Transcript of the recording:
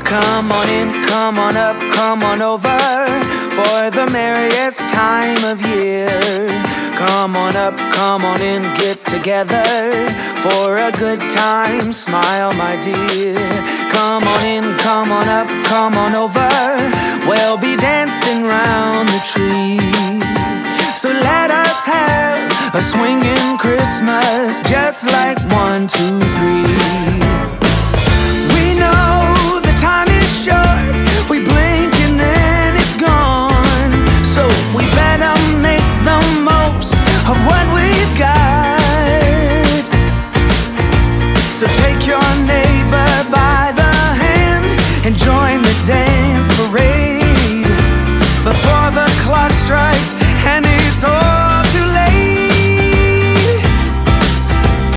Come on in, come on up, come on over for the merriest time of year. Come on up, come on in, get together for a good time. Smile, my dear. Come on in, come on up, come on over. We'll be dancing round the tree. So let us have a swinging Christmas, just like 1, 2, 3.